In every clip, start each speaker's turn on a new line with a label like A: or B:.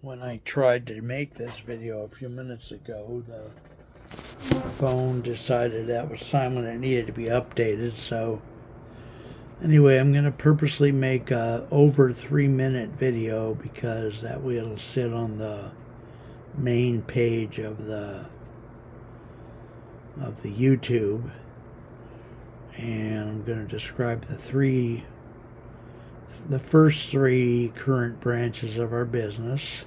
A: When I tried to make this video a few minutes ago, the phone decided that was time when it needed to be updated. So anyway, I'm going to purposely make a over 3-minute video because that way it'll sit on the main page of the YouTube, and I'm going to describe the first three current branches of our business.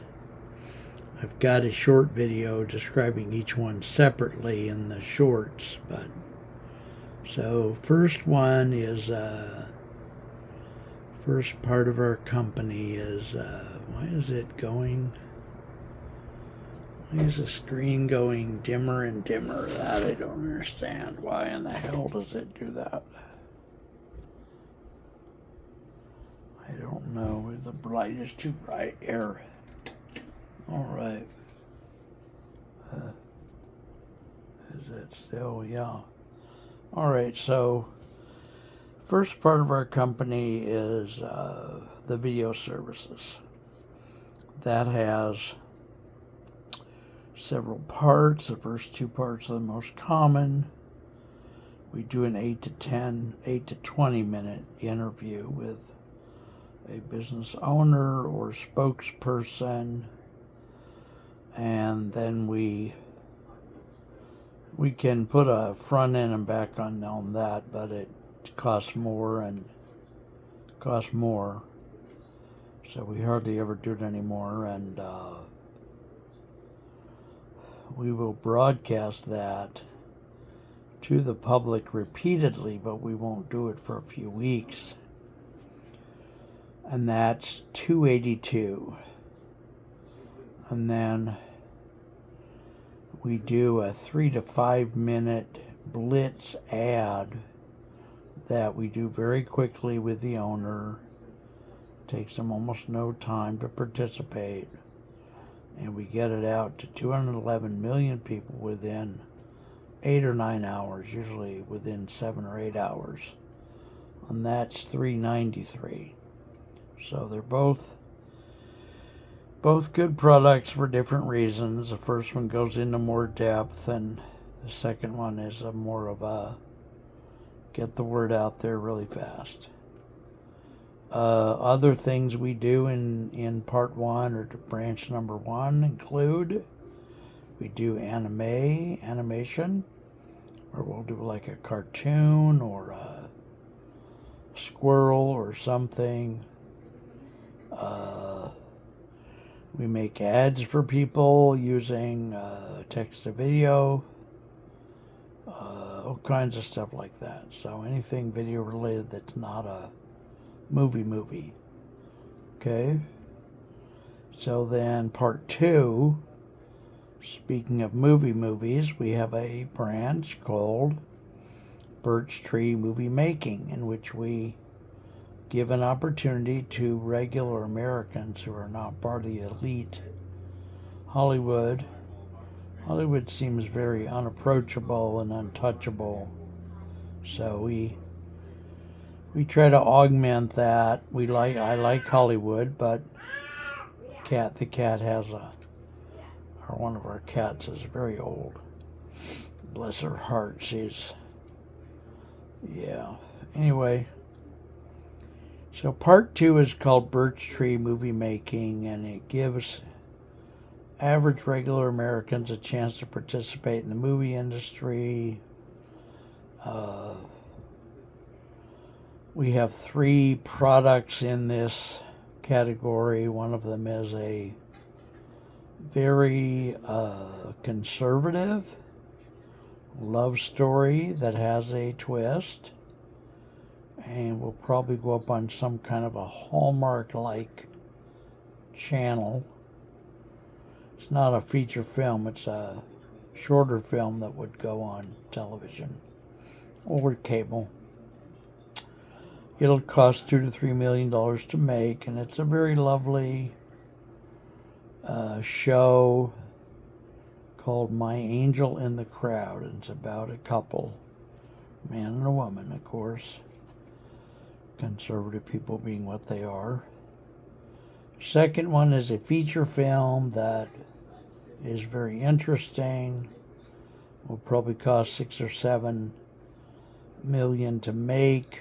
A: I've got a short video describing each one separately in the shorts, but so first one is first part of our company is why is the screen going dimmer and dimmer? That I don't understand. Why in the hell does it do that? I don't know. The light is too bright here. All right. Is it still? Yeah. All right. So, first part of our company is the video services. That has several parts. The first two parts are the most common. We do an 8 to 20 minute interview with a business owner or spokesperson, and then we can put a front end and back end on that, but it costs more, so we hardly ever do it anymore. And we will broadcast that to the public repeatedly, but we won't do it for a few weeks. And that's $282. And then we do a 3 to 5 minute blitz ad that we do very quickly with the owner. Takes them almost no time to participate. And we get it out to 211 million people within 8 or 9 hours, usually within 7 or 8 hours. And that's $393. So they're both good products for different reasons. The first one goes into more depth, and the second one is more of a get the word out there really fast. Other things we do in part one or branch number one include we do animation, or we'll do like a cartoon or a squirrel or something. We make ads for people using text to video, all kinds of stuff like that. So anything video related that's not a movie. Okay? So then part two, speaking of movies, we have a branch called Birch Tree Movie Making, in which we give an opportunity to regular Americans who are not part of the elite Hollywood. Hollywood seems very unapproachable and untouchable, so we try to augment that. I like Hollywood, but the cat has one of our cats is very old. Bless her heart, Anyway. So part two is called Birch Tree Movie Making, and it gives average regular Americans a chance to participate in the movie industry. We have 3 products in this category. One of them is a very conservative love story that has a twist, and will probably go up on some kind of a Hallmark-like channel. It's not a feature film, it's a shorter film that would go on television or cable. It'll cost $2 to $3 million to make, and it's a very lovely show called My Angel in the Crowd. It's about a couple, a man and a woman, of course. Conservative people being what they are. Second one is a feature film that is very interesting. Will probably cost $6 or $7 million to make.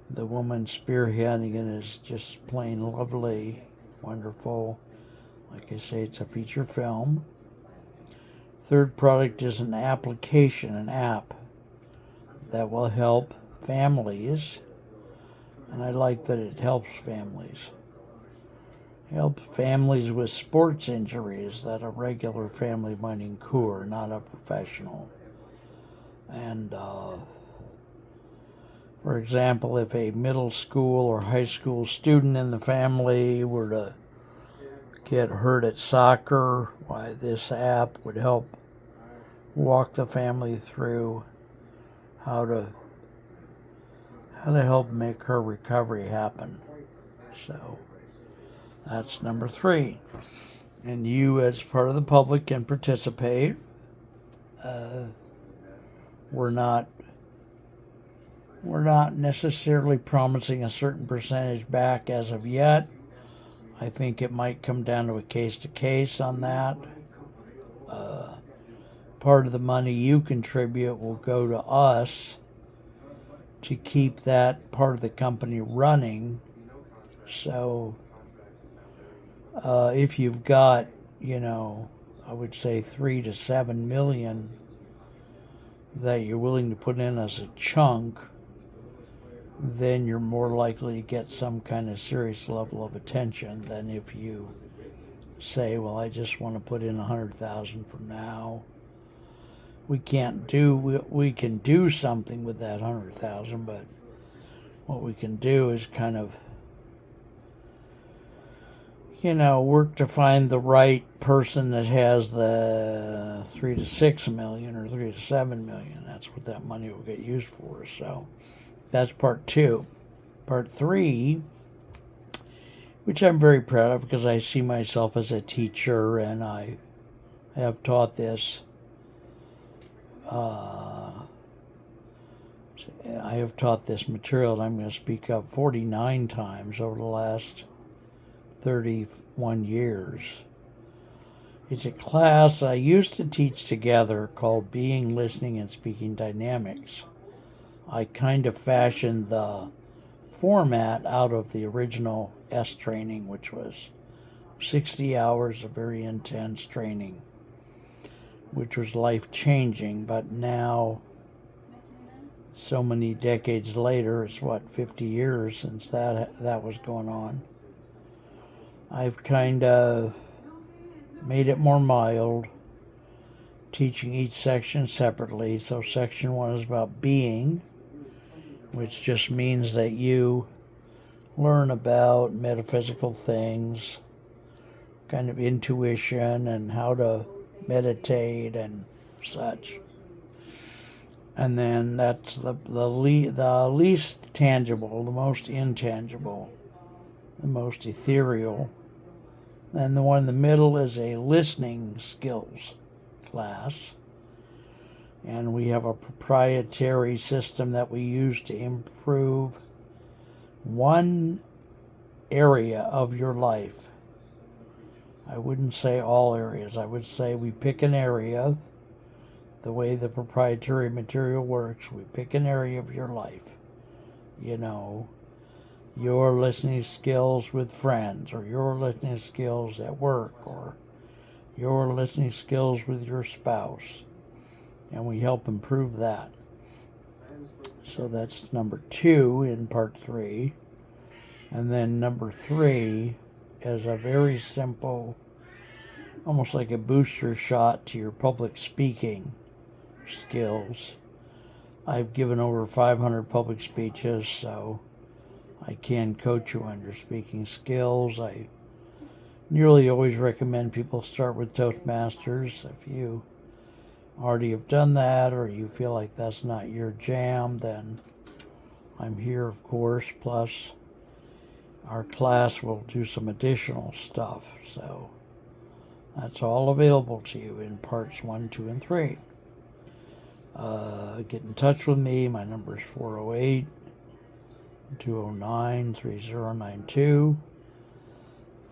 A: The woman spearheading it is just plain lovely, wonderful. Like I say, it's a feature film. Third product is an application, an app that will help families. And I like that it helps families. Help families with sports injuries that a regular family might incur, not a professional. And, for example, if a middle school or high school student in the family were to get hurt at soccer, why this app would help walk the family through how to help make her recovery happen. So that's number 3. And you, as part of the public, can participate. We're not necessarily promising a certain percentage back as of yet. I think it might come down to a case-to-case on that. Part of the money you contribute will go to us to keep that part of the company running. So if you've got, I would say 3 to 7 million that you're willing to put in as a chunk, then you're more likely to get some kind of serious level of attention than if you say, well, I just want to put in 100,000 for now. We can do something with that 100,000, but what we can do is kind of, work to find the right person that has the 3 to 6 million or 3 to 7 million. That's what that money will get used for. So that's part 2. Part 3, which I'm very proud of because I see myself as a teacher and I have taught this. I have taught this material, and I'm going to speak up 49 times over the last 31 years. It's a class I used to teach together called Being, Listening, and Speaking Dynamics. I kind of fashioned the format out of the original S training, which was 60 hours of very intense training, which was life-changing, but now, so many decades later, it's 50 years since that was going on. I've kind of made it more mild, teaching each section separately. So section 1 is about being, which just means that you learn about metaphysical things, kind of intuition and how to meditate and such. And then that's the least tangible, the most intangible, the most ethereal. Then the one in the middle is a listening skills class. And we have a proprietary system that we use to improve one area of your life. I wouldn't say all areas. I would say we pick an area. The way the proprietary material works, we pick an area of your life. Your listening skills with friends, or your listening skills at work, or your listening skills with your spouse. And we help improve that. So that's number 2 in part 3. And then number 3 is a very simple, almost like a booster shot to your public speaking skills. I've given over 500 public speeches, so I can coach you on your speaking skills. I nearly always recommend people start with Toastmasters. If you already have done that, or you feel like that's not your jam, then I'm here, of course. Plus, our class will do some additional stuff. So that's all available to you in parts 1, 2, and 3. Get in touch with me. My number is 408 209-3092.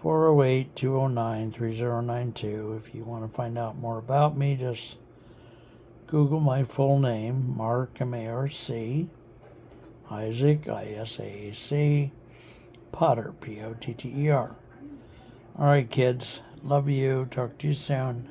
A: 408-209-3092. If you want to find out more about me, just Google my full name, Mark, M-A-R-C, Isaac, I-S-A-A-C, Potter, P-O-T-T-E-R. All right, kids. Love you. Talk to you soon.